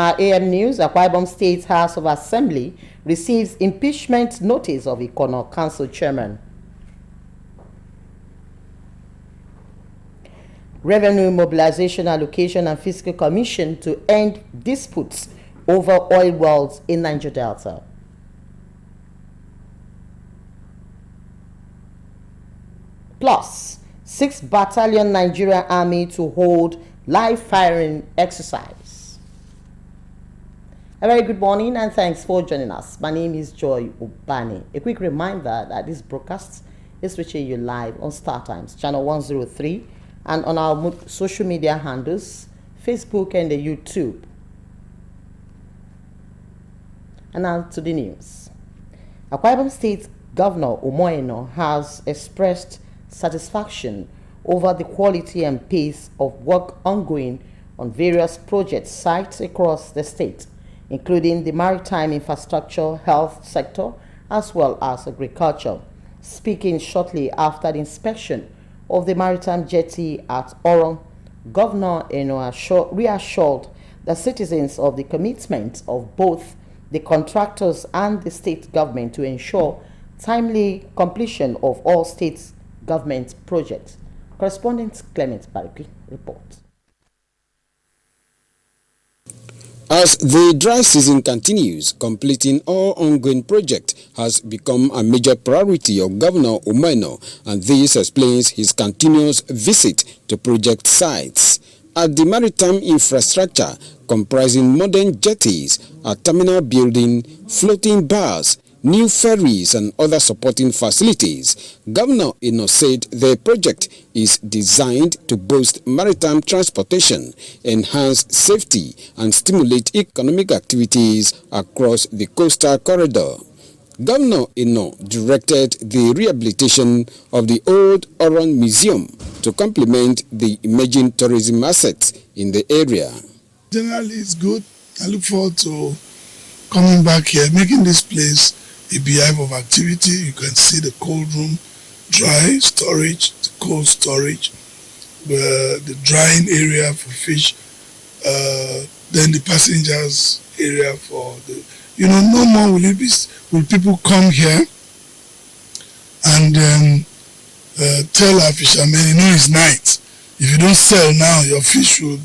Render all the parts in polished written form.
our AM News, Akwa Ibom State House of Assembly receives impeachment notice of Ikono Council Chairman. Revenue Mobilization Allocation and Fiscal Commission to end disputes over oil wells in Niger Delta. Plus, 6th Battalion Nigerian Army to hold live firing exercise. A very good morning and thanks for joining us. My name is Joy Ubani. A quick reminder that this broadcast is reaching you live on Star Times, channel 103, and on our social media handles, Facebook and the YouTube. And now to the news. Akwa Ibom State Governor Umoh has expressed satisfaction over the quality and pace of work ongoing on various project sites across the state, including the maritime infrastructure, health sector, as well as agriculture. Speaking shortly after the inspection of the maritime jetty at Orong, Governor Eno reassured the citizens of the commitment of both the contractors and the state government to ensure timely completion of all state government projects. Correspondent Clement Bariki reports. As the dry season continues, completing all ongoing projects has become a major priority of Governor Umoh, and this explains his continuous visit to project sites. At the maritime infrastructure, comprising modern jetties, a terminal building, floating bars, new ferries and other supporting facilities, Governor Eno said the project is designed to boost maritime transportation, enhance safety and stimulate economic activities across the coastal corridor. Governor Eno directed the rehabilitation of the old Orong Museum to complement the emerging tourism assets in the area. Generally, it's good. I look forward to coming back here, making this place a beehive of activity. You can see the cold room, dry storage, the cold storage, the drying area for fish, then the passengers area for the, no more will people come here and tell our fishermen, it's night. If you don't sell now, your fish will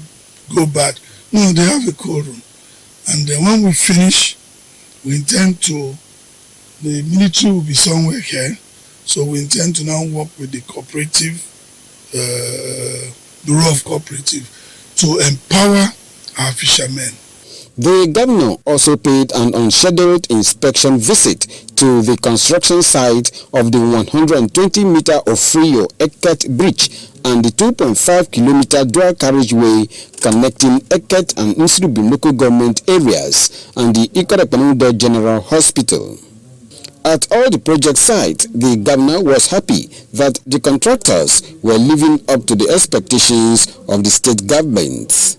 go bad. No, they have a cold room. And then when we finish, we intend to, the military will be somewhere here, so we intend to now work with the cooperative, Bureau of Cooperative, to empower our fishermen. The governor also paid an unscheduled inspection visit to the construction site of the 120-meter Ofrio Eket Bridge and the 2.5-kilometer dual carriageway connecting Eket and Nsrubim local government areas and the Ikorepenudo General Hospital. At all the project sites, the governor was happy that the contractors were living up to the expectations of the state government.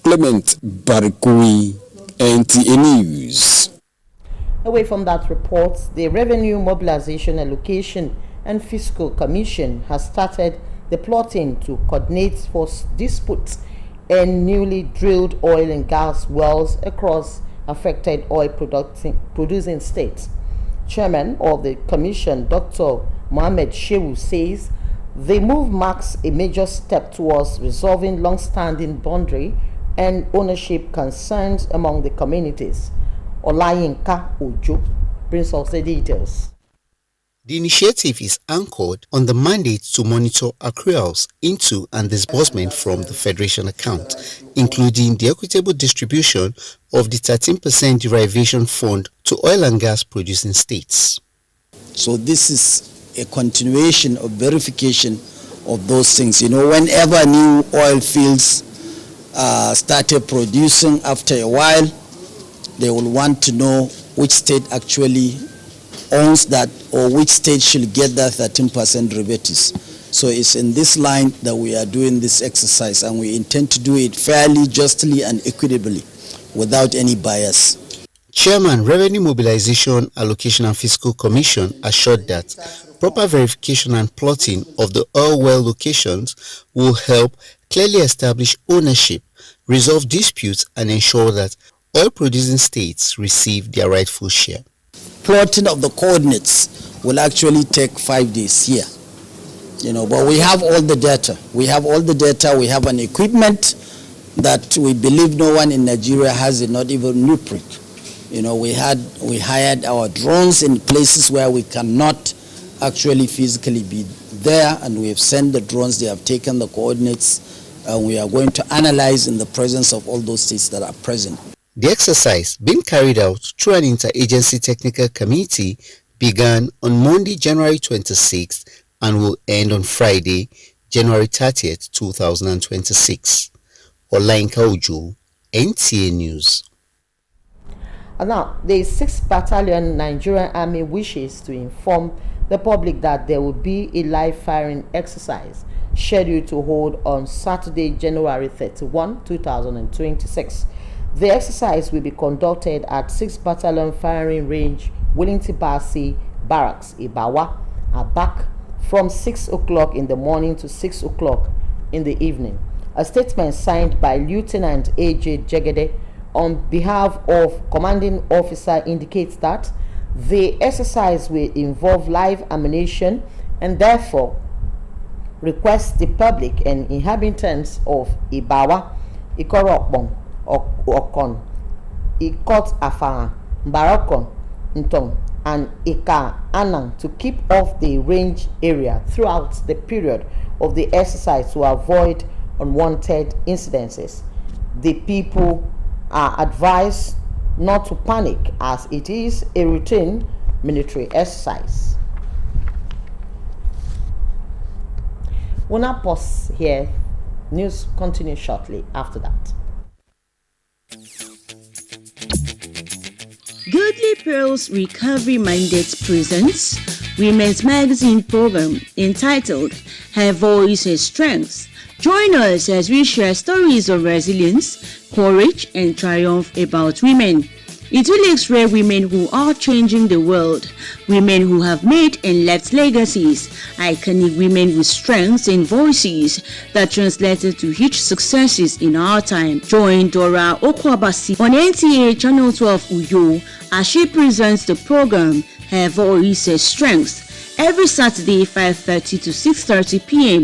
Clement Barikui, NTA News. Away from that report, the Revenue Mobilization Allocation and Fiscal Commission has started the plotting to coordinate for disputes in newly drilled oil and gas wells across affected oil producing states. Chairman of the Commission, Dr. Mohamed Shehu, says the move marks a major step towards resolving long-standing boundary and ownership concerns among the communities. Olayinka Ojo brings us the details. The initiative is anchored on the mandate to monitor accruals into and disbursement from the Federation account, including the equitable distribution of the 13% derivation fund to oil and gas producing states. So this is a continuation of verification of those things. Whenever new oil fields started producing, after a while, they will want to know which state actually owns that or which state should get that 13% derivatives. So it's in this line that we are doing this exercise, and we intend to do it fairly, justly, and equitably without any bias. Chairman, Revenue Mobilization, Allocation and Fiscal Commission assured that proper verification and plotting of the oil well locations will help clearly establish ownership, resolve disputes and ensure that oil-producing states receive their rightful share. Plotting of the coordinates will actually take 5 days here. But we have all the data. We have an equipment that we believe no one in Nigeria has it, not even Newprick. We hired our drones in places where we cannot actually physically be there, and we have sent the drones. They have taken the coordinates, and we are going to analyze in the presence of all those states that are present. The exercise being carried out through an interagency technical committee began on Monday, January 26th and will end on Friday, January 30th, 2026. Olainka Ojo, NTA News. And now, the 6th Battalion Nigerian Army wishes to inform the public that there will be a live firing exercise scheduled to hold on Saturday, January 31, 2026. The exercise will be conducted at 6th Battalion Firing Range, Wellington Basi Barracks, Ibawa, Abak, from 6 o'clock in the morning to 6 o'clock in the evening. A statement signed by Lieutenant A.J. Jegede on behalf of Commanding Officer indicates that the exercise will involve live ammunition and therefore requests the public and inhabitants of Ibawa, Ikorokbong, Okon, Ikot Afara, Barakon, Ntong, and Ika Anang to keep off the range area throughout the period of the exercise to avoid unwanted incidences. The people are advised not to panic as it is a routine military exercise. We'll now pause here. News continues shortly after that. Goodly Pearls Recovery Mandate presents Women's Magazine program entitled Her Voice and Strength. Join us as we share stories of resilience, courage, and triumph about women. It will x-ray women who are changing the world, women who have made and left legacies, iconic women with strengths and voices that translated to huge successes in our time. Join Dora Okwabasi on NTA Channel 12 Uyo as she presents the program Her Voice and Strength every Saturday 5:30 to 6:30 p.m.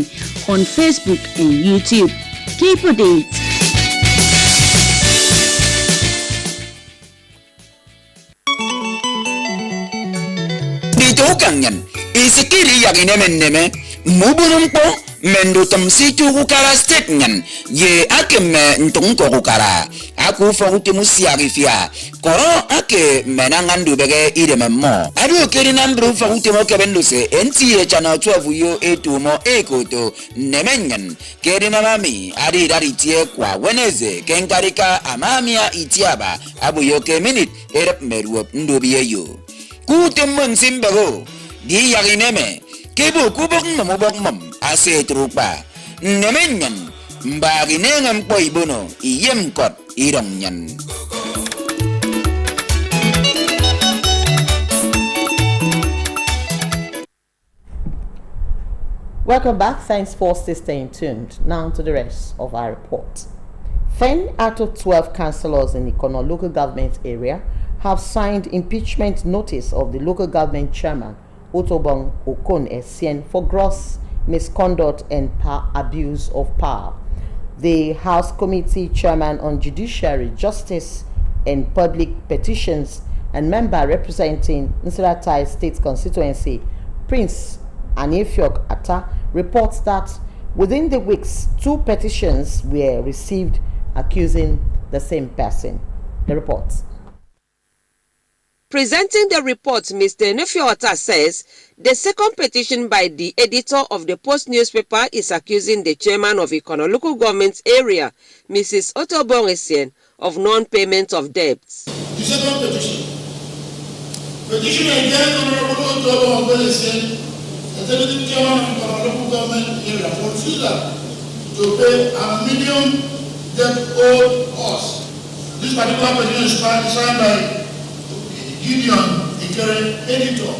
on Facebook and YouTube. Keep updated. Kanyan isikiri yaginemeneme mubunumpo mendutum situ kukara statement ye akeme ntunko kukara aku fonguti musiarifia koro ake menangandu bege idememo adu keri nambru fonguti mokebenduse NTA Channel 12 yo etumo ekoto nemenyan keri namami adi daritie kwa weneze kenkarika amamia itiaba abu yoke minute erep meruop ndobiye yo kutemmen simbago di yagineme kebo kubok mamubok ase trupa nemenyan mbaginengan poibono iyemkot irongyan. Welcome back. Thanks for staying tuned. Now to the rest of our report. 10 out of 12 councillors in Ikono local government area have signed impeachment notice of the local government chairman Otobong Okon Essien for gross misconduct and abuse of power. The House Committee Chairman on Judiciary, Justice and Public Petitions and member representing Nsiratai State Constituency, Prince Anefiok Atta, reports that within the weeks, 2 petitions were received accusing the same person. The reports. Presenting the report, Mr. Nefiota says the second petition by the editor of the Post newspaper is accusing the chairman of Ikono local government area, Mrs. Otobong Essien, of non-payment of debts. The second petition against Honorable Otobong Essien, the chairman of Ikono local government area, for refusal to pay a million debt owed us. This particular petition is signed by Gideon, the current editor,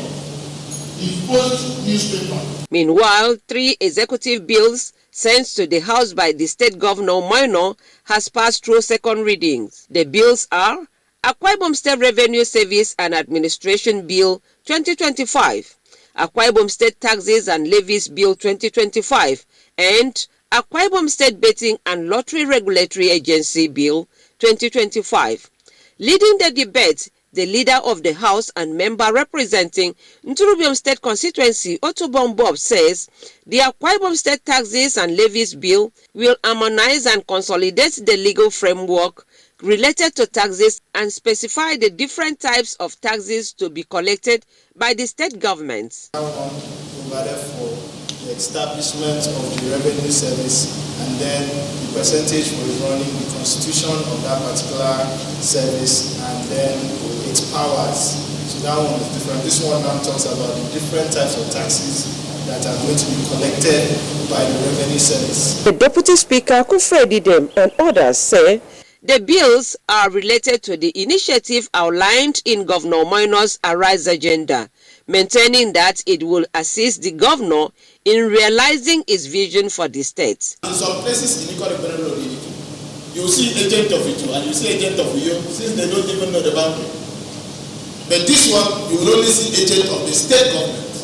the Post newspaper. Meanwhile, 3 executive bills sent to the House by the State Governor Umoino has passed through second readings. The bills are Akwa Ibom State Revenue Service and Administration Bill 2025, Akwa Ibom State Taxes and Levies Bill 2025, and Akwa Ibom State Betting and Lottery Regulatory Agency Bill 2025. Leading the debate, the leader of the House and member representing Nturubiom State Constituency, Otobong Bob, says the Akwa Ibom State Taxes and Levies Bill will harmonize and consolidate the legal framework related to taxes and specify the different types of taxes to be collected by the state governments. Provided for the establishment of the revenue service, and then the percentage for running the constitution of that particular service, and then its powers. So that one is different. This one now talks about the different types of taxes that are going to be collected by the revenue service. The Deputy Speaker, Kufredi Dem, and others say the bills are related to the initiative outlined in Governor Umoino's Arise agenda, maintaining that it will assist the governor in realizing his vision for the state. In some places in Ikoro, you will see agent of Itu and you see agent of Uyo, since they don't even know the boundary. But this one, you will only see agent of the state government.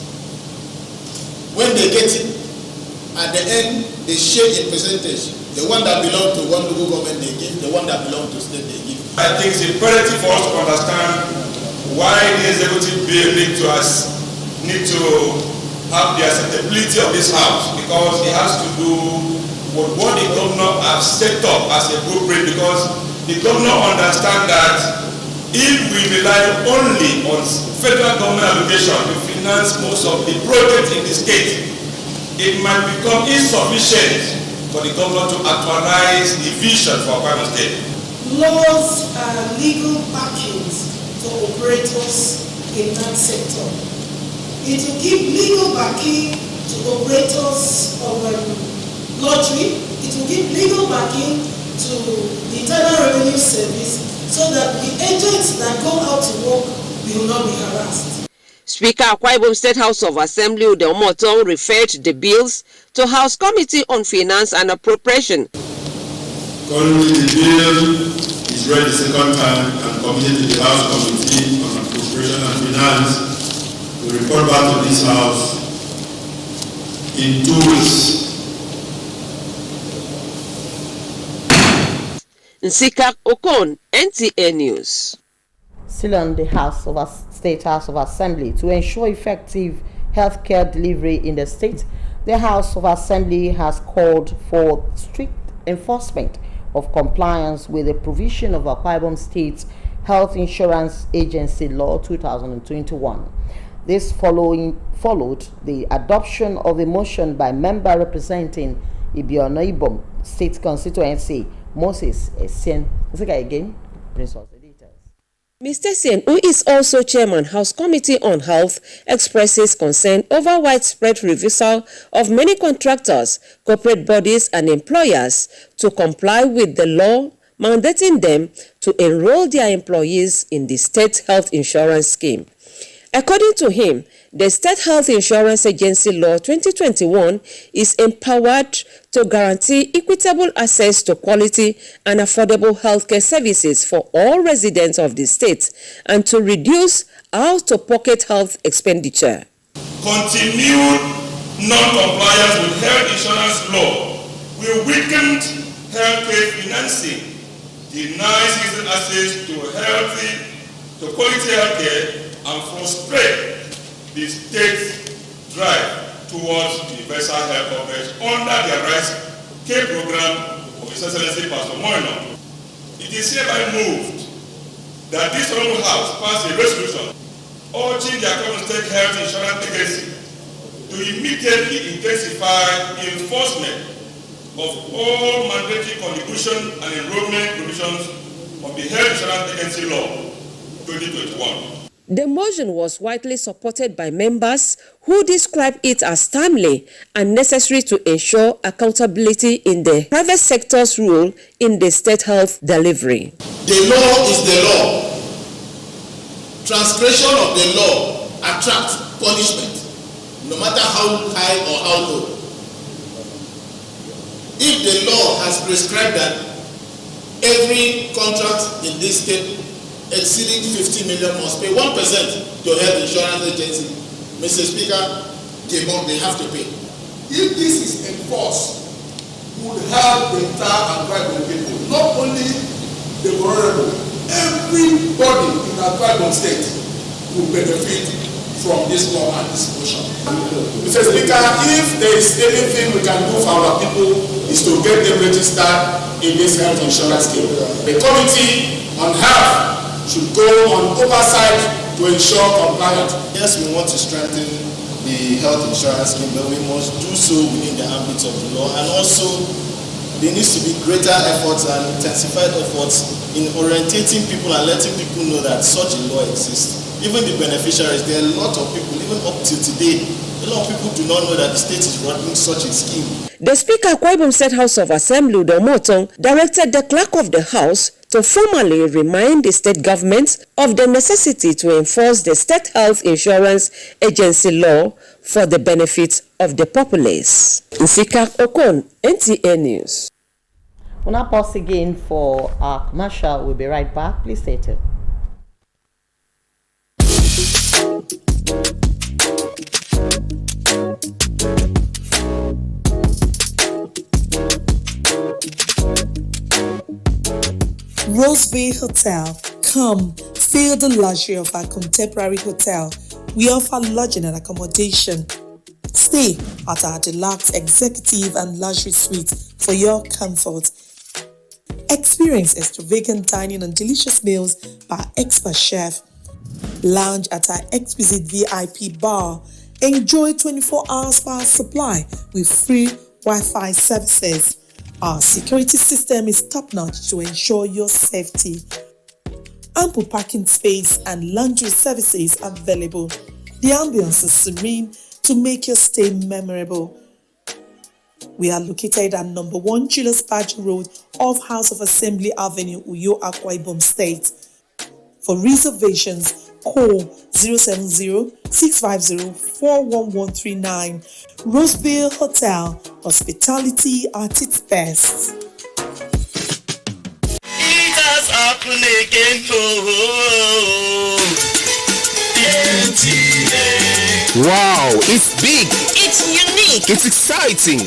When they get it, at the end, they share in percentage. The one that belongs to one local government they give, the one that belongs to state they give. I think it's imperative for us to understand why the executive bill need to have the acceptability of this house, because it has to do with what the governor has set up as a blueprint, because the governor understands that if we rely only on federal government allocation to finance most of the projects in the state, it might become insufficient for the government to actualize the vision for Akwa Ibom State. Laws are legal backings to operators in that sector. It will give legal backing to operators of lottery. It will give legal backing to the Internal Revenue Service so that the agents that go out to work will not be harassed. Speaker Akwa Ibom State House of Assembly Ude Omoto referred the bills to House Committee on Finance and Appropriation. Currently, the bill is read the second time and committed to the House Committee on Appropriation and Finance. We report back to this House in 2 weeks. Nsika Okon, NTA News. Still on the State House of Assembly, to ensure effective healthcare delivery in the state, the House of Assembly has called for strict enforcement of compliance with the provision of Akwa Ibom State's Health Insurance Agency Law 2021. This followed the adoption of a motion by member representing Ibiono Ibom State Constituency, Moses Essien. Again, brings us the details. Mr. Essien, who is also Chairman House Committee on Health, expresses concern over widespread refusal of many contractors, corporate bodies and employers to comply with the law mandating them to enroll their employees in the state health insurance scheme. According to him, the State Health Insurance Agency Law 2021 is empowered to guarantee equitable access to quality and affordable healthcare services for all residents of the state and to reduce out-of-pocket health expenditure. Continued non-compliance with health insurance law will weaken healthcare financing, deny citizens access to quality healthcare, and frustrate the state's drive towards universal health coverage under the Arise Care program of His Excellency Pastor Umoino. It is hereby moved that this Honorable House pass a resolution urging the Akwa Ibom State Health Insurance Agency to immediately intensify enforcement of all mandatory contribution and enrollment provisions of the Health Insurance Agency Law 2021. The motion was widely supported by members who described it as timely and necessary to ensure accountability in the private sector's role in the state health delivery. The law is the law. Transgression of the law attracts punishment. no matter how high or how low. If the law has prescribed that every contract in this state exceeding 50 million must pay 1% to health insurance agency, Mr. Speaker, they have to pay. If this is enforced, would help the entire Accra Ibom people, not only the vulnerable, everybody in Accra Ibom state will benefit from this law and this motion. Mr. Speaker, if there is anything we can do for our people is to get them registered in this health insurance scheme. The Committee on Health should go on oversight to ensure compliance. Yes, we want to strengthen the health insurance scheme, but we must do so within the ambit of the law, and also there needs to be greater efforts and intensified efforts in orientating people and letting people know that such a law exists. Even the beneficiaries, there are a lot of people, even up till today, a lot of people do not know that the state is running such a scheme. The Speaker, Akwa Ibom State House of Assembly, Udo Motong, directed the Clerk of the House to formally remind the state government of the necessity to enforce the State Health Insurance Agency law for the benefit of the populace. Nsika Okon, NTA News. We'll now pause again for our commercial. We'll be right back. Please stay tuned. Rose Bay Hotel. Come, feel the luxury of our contemporary hotel. We offer lodging and accommodation. Stay at our deluxe executive and luxury suite for your comfort. Experience extravagant dining and delicious meals by expert chef. Lounge at our exquisite VIP bar. Enjoy 24 hours power supply with free Wi-Fi services. Our security system is top-notch to ensure your safety. Ample parking space and laundry services available. The ambience is serene to make your stay memorable. We are located at number 1 Julius Badger Road off House of Assembly Avenue, Uyo, Akwa Ibom State. For reservations, call 070-650-41139. Roseville Hotel, hospitality at its best. It has happened again. Wow, it's big. It's unique. It's exciting.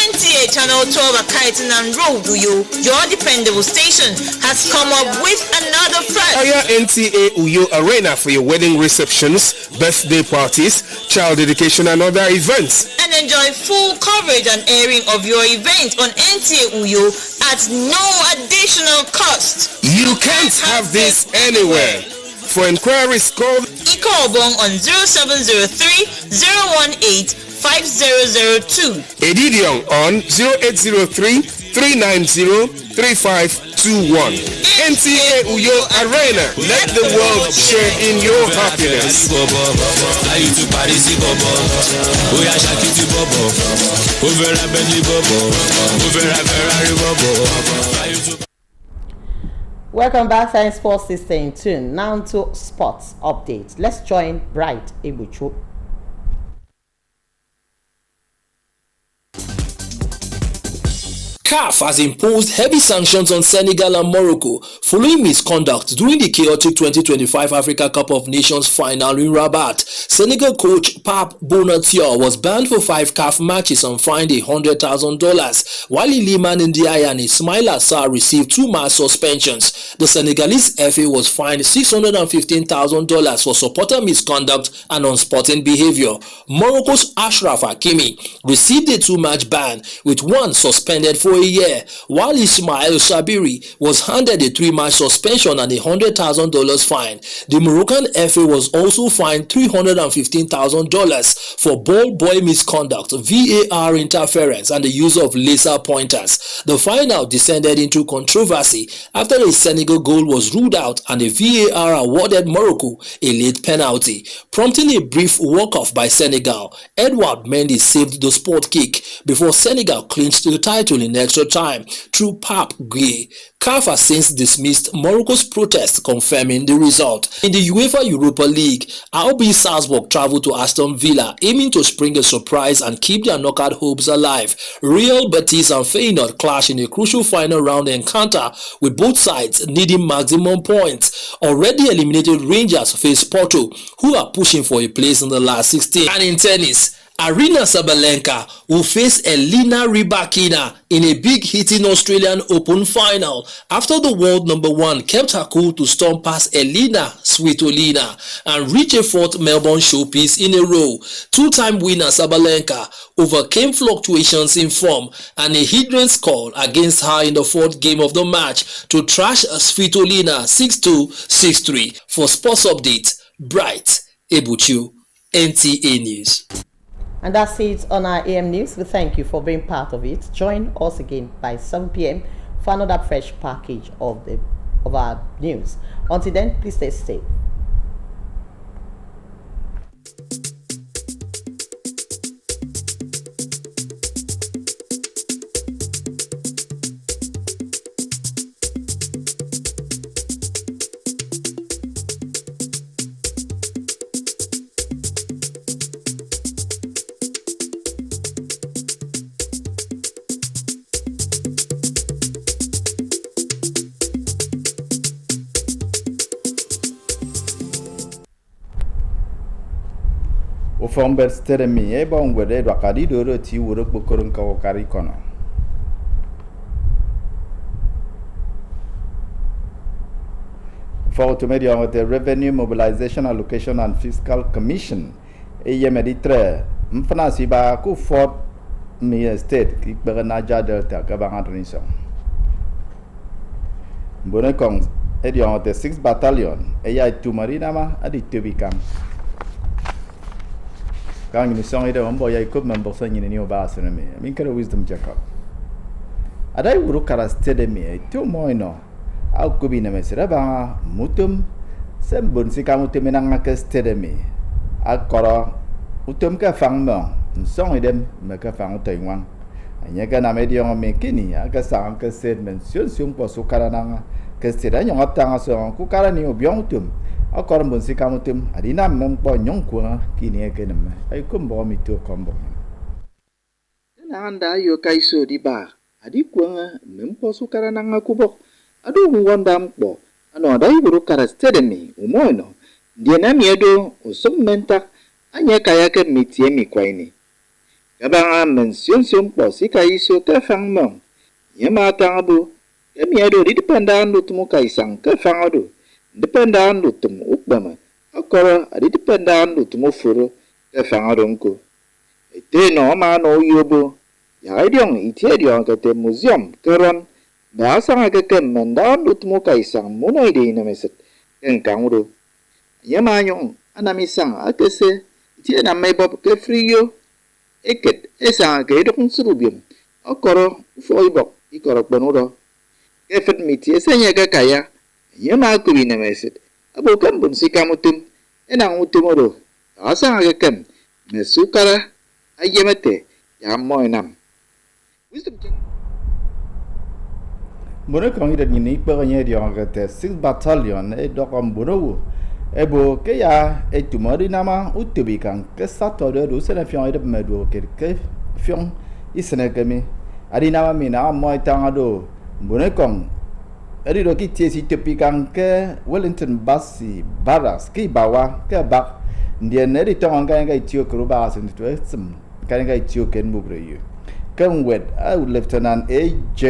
NTA Channel 12 Akaitan and Road Uyo, your dependable station, has come up with another first. Hire NTA Uyo Arena for your wedding receptions, birthday parties, child dedication and other events. And enjoy full coverage and airing of your event on NTA Uyo at no additional cost. You can't have this anywhere. For inquiries, call Ikobong on 0703-018-5002. Edidion on 0803-390-3521. NTA Uyo Arena. Let the world share in your happiness. Welcome back, Science Sports is staying tuned. Now to sports updates. Let's join Bright Ebuchu. CAF has imposed heavy sanctions on Senegal and Morocco following misconduct during the chaotic 2025 Africa Cup of Nations final in Rabat. Senegal coach Pape Bonatia was banned for 5 CAF matches and fined $100,000, while Iliman Ndiaye and Ismaila Sarr received 2-match suspensions. The Senegalese FA was fined $615,000 for supporter misconduct and unsporting behavior. Morocco's Ashraf Hakimi received a 2-match ban, with one suspended for a year, while Ismail Sabiri was handed a 3-match suspension and $100,000 fine. The Moroccan FA was also fined $315,000 for ball boy misconduct, VAR interference, and the use of laser pointers. The final descended into controversy after a Senegal goal was ruled out and the VAR awarded Morocco a late penalty, prompting a brief walk-off by Senegal. Edouard Mendy saved the sport kick before Senegal clinched the title in extra time through Pap Gueye. CAF has since dismissed Morocco's protest, confirming the result. In the UEFA Europa League, RB Salzburg traveled to Aston Villa, aiming to spring a surprise and keep their knockout hopes alive. Real Betis and Feyenoord clash in a crucial final round encounter, with both sides needing maximum points. Already eliminated Rangers face Porto, who are pushing for a place in the last 16. And in tennis, Aryna Sabalenka will face Elena Rybakina in a big-hitting Australian Open final after the world number 1 kept her cool to storm past Elena Svitolina and reach a 4th Melbourne showpiece in a row. Two-time winner Sabalenka overcame fluctuations in form and a hindrance call against her in the 4th game of the match to trash Svitolina 6-2, 6-3. For Sports Update, Bright Ebuchu, NTA News. And that's it on our AM News. We thank you for being part of it. Join us again by 7 p.m. for another fresh package of our news. Until then, please stay safe. Ufomber steremi eba ungwede dwakadi doro ti wuruk bukurun kawakari kono. For to media with the Revenue Mobilization Allocation and Fiscal Commission, meditre mfana siba ku Fort Myer State ki Naja Delta kabangan rinso. Bonekong edion with the 6th Battalion tu marinama adi tubikam. Kang ni song ida mambo ya ikut member sanyi ni bahasa ni. Min kira wisdom Jacob. Adai uruk kara stede mi itu moino. Au kubi na mesira banga mutum sembun si kamu tu menang ke stede mi. Akora utum ke fang mong. Song idem mereka fang Taiwan. Hanya kan nama dia orang mekini agak sang ke set mensiun siung posu kara nanga ke stede yang otang asong ku kara ni obiong utum. Akor bun si kamu tim adina mempo nyong kuang kini kenem ai kumbo mitu kombo na anda yo kaiso di ba adi kuang mempo sukara nanga kubok adu wondam po ano dai buru karastedeni umoino dia na miedo usum mentak anya kaya ke mitie mi kwaini kabanga mension sum po si kaiso ke fangmong yema tangabu ke miedo di depandan lutumu kaisang ke fangadu dependan lutum ukbama akora adi dependan lutum furu ke fangaronko ete no ma no yobo ya idiong ite diong ke te museum keron bahasa ke mendan lutum kaisang muno ide ina meset ken kanguro ya manyong anamisang akese ite na mebob ke frio eket esa ke dokun surubium akora foibok ikoro bonuro ke fet miti esanya ke kaya yama kubi na meset abo kan bun si kamutum enang utumoro asa agakam mesukara ayemete yamoinam wisdom Muna kong ida ni peranya dia kata 6 Battalion dokam buno ebo ke ya tumari nama utubi kan ke satu ada sena fiong ida medu ke fiong isena kami adi nama mina moi tangado muna kong Eri doki tiesi tepi kang ke Wellington Basi Barracks ki bawah ke bak dia neri tong kan kai tio keruba asen tu sem kan kai tio ken bubreyu kan wet Lieutenant AJ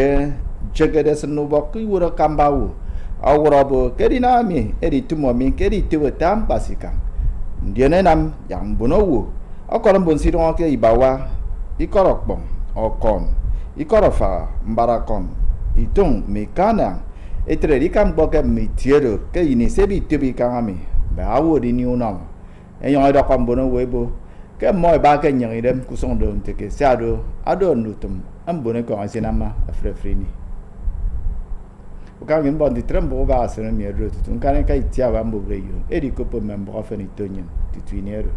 jagade senubok ki wura kambau awura bo kedi nami eri tumo mi kedi tu tam pasikang dia nenam yang bunowu akoram bon sidong ke ibawa ikorok bong okon ikorofa mbarakon itung mekanang etre dikam boke mitiero ke ini sebi tibi kami bawo di new nam yang ada kambono webo ke moy ba ke nyang idem kusong do teke sado ado nutum ambone ko asinama afrefrini uka ngin bon di trembo ba asene mi ro tutun kan kai tia ba mbo breyo edi ko po membo afeni tonyen tituinero